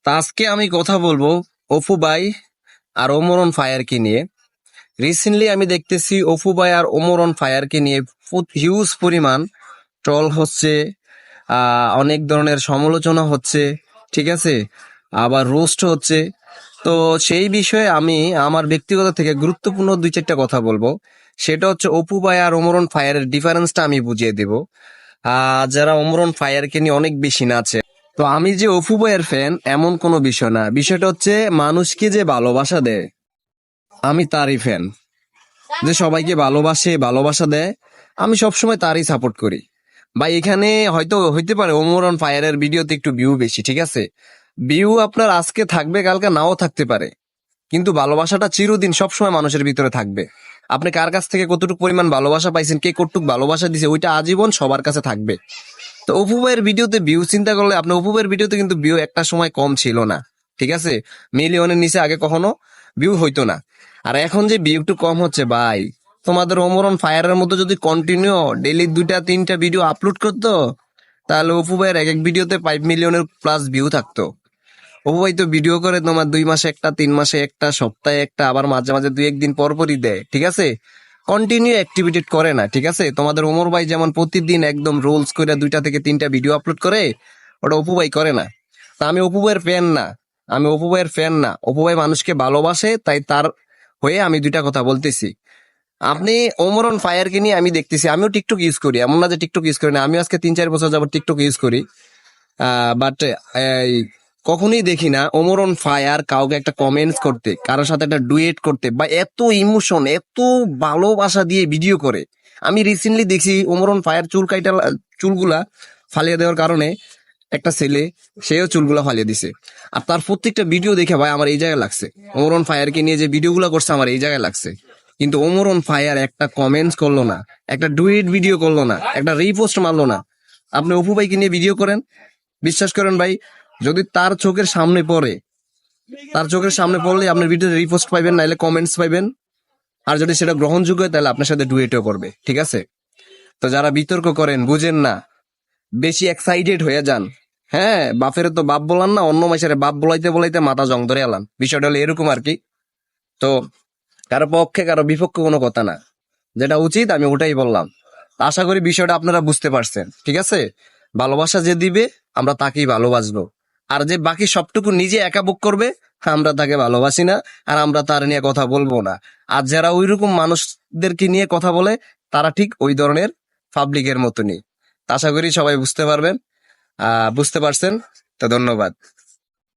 তা আজকে আমি কথা বলবো অপু ভাই আর ওমর অন ফায়ারকে নিয়ে। রিসেন্টলি আমি দেখতেছি অপু ভাই আর ওমর অন ফায়ারকে নিয়ে হিউজ পরিমাণ ট্রল হচ্ছে, অনেক ধরনের সমালোচনা হচ্ছে, ঠিক আছে, আবার রোস্ট হচ্ছে। তো সেই বিষয়ে আমি আমার ব্যক্তিগত থেকে গুরুত্বপূর্ণ দুই চারটা কথা বলবো। সেটা হচ্ছে অপু ভাই আর ওমর অন ফায়ারের ডিফারেন্সটা আমি বুঝিয়ে দেব। যারা ওমর অন ফায়ারকে নিয়ে অনেক বেশি নাচে, তো আমি যে অপু ভাইয়ের ফ্যান এমন কোনো বিষয় না, বিষয়টা হচ্ছে মানুষকে যে ভালোবাসা দেয় আমি তারই ফ্যান। যে সবাইকে ভালোবাসে, ভালোবাসা দেয়, আমি সবসময় তারই সাপোর্ট করি। ভাই এখানে হয়তো হইতে পারে ওমর অন ফায়ারের ভিডিওতে একটু ভিউ বেশি, ঠিক আছে, ভিউ আপনার আজকে থাকবে কালকে নাও থাকতে পারে, কিন্তু ভালোবাসাটা চিরদিন সবসময় মানুষের ভিতরে থাকবে। আপনি কার কাছ থেকে কতটুকু পরিমাণ ভালোবাসা পাইছেন, কে কতটুকু ভালোবাসা দিছে, ওইটা আজীবন সবার কাছে থাকবে। তো অপু ভাইয়ের ভিডিওতে ভিউ চিন্তা করলে, আপনার অপু ভাইয়ের ভিডিওতে কিন্তু ভিউ একটা সময় কম ছিল না, ঠিক আছে, মিলিয়নের নিচে আগে কখনো ভিউ হইতো না। আর এখন যে ভিউ একটু কম হচ্ছে ভাই, তোমাদের ওমর অন ফায়ারের মতো যদি কন্টিনিউ ডেইলি 2-3টা ভিডিও আপলোড করতো, তাহলে অপু ভাইয়ের এক এক ভিডিওতে 5 মিলিয়নের প্লাস ভিউ থাকতো। অপু ভাই তো ভিডিও করে তোমার 2 মাসে একটা, 3 মাসে একটা, সপ্তাহে একটা, আবার মাঝে মাঝে 2-1 দিন পর পরই দেয়, ঠিক আছে, কন্টিনিউ অ্যাক্টিভিটি করে না, ঠিক আছে। তোমাদের ওমর ভাই যেমন প্রতিদিন একদম রোলস করে 2 থেকে 3টা ভিডিও আপলোড করে, ওটা অপু ভাই করে না। তা আমি অপু ভাইয়ের ফ্যান না, আমি অপু ভাইয়ের ফ্যান না, অপু ভাই মানুষকে ভালোবাসে, তাই তার হয়ে আমি দুইটা কথা বলতেছি। আপনি ওমর অন ফায়ারকে নিয়ে আমি দেখতেছি, আমিও টিকটক ইউজ করি, এমন না যে টিকটক ইউজ করি না, আমি আজকে 3-4 বছর যাবত টিকটক ইউজ করি। বাট কখনোই দেখি না ওমর অন ফায়ার কাউকে একটা কমেন্টস করতে, কারোর সাথে একটা ডুয়েট করতে, বা এত ইমোশন, এত ভালোবাসা দিয়ে ভিডিও করে। আমি রিসেন্টলি দেখছি ওমর অন ফায়ার চুলগুলা ফালিয়ে দেওয়ার কারণে একটা ছেলে, সেও চুলগুলা ফালিয়ে দিছে। আর তার প্রত্যেকটা ভিডিও দেখে ভাই আমার এই জায়গায় লাগছে, ওমর অন ফায়ারকে নিয়ে যে ভিডিওগুলো করছে আমার এই জায়গায় লাগছে। কিন্তু ওমর অন ফায়ার একটা কমেন্টস করলো না, একটা ডুয়েট ভিডিও করলো না, একটা রিপোস্ট মারলো না। আপনি অপু ভাইকে নিয়ে ভিডিও করেন, বিশ্বাস করেন ভাই, যদি তার চোখের সামনে পড়ে, তার চোখের সামনে পড়লে আপনার ভিডিওতে রিপোস্ট পাইবেন, নাইলে কমেন্টস পাইবেন। আর যদি সেটা গ্রহণযোগ্য হয় তাহলে আপনার সাথে ডুয়েটও করবে, ঠিক আছে। তো যারা বিতর্ক করেন বুঝেন না, বেশি এক্সাইটেড হয়ে যান। হ্যাঁ, বাপের তো বাপ বলান না, অন্য মাসের বাপ বলাইতে বলাইতে মাথা জং ধরে এলাম, বিষয়টা হলো এরকম আর কি। তো কারো পক্ষে কারো বিপক্ষে কোনো কথা না, যেটা উচিত আমি ওটাই বললাম। আশা করি বিষয়টা আপনারা বুঝতে পারছেন, ঠিক আছে। ভালোবাসা যে দিবে আমরা তাকেই ভালোবাসবো, আর যে বাকি সবটুকু নিজে একা বুক করবে আমরা তাকে ভালোবাসি না, আর আমরা তার নিয়ে কথা বলবো না। আর যারা ওইরকম মানুষদেরকে নিয়ে কথা বলে তারা ঠিক ওই ধরনের পাবলিকের মতনই। আশা করি সবাই বুঝতে পারবেন, বুঝতে পারছেন। তো ধন্যবাদ।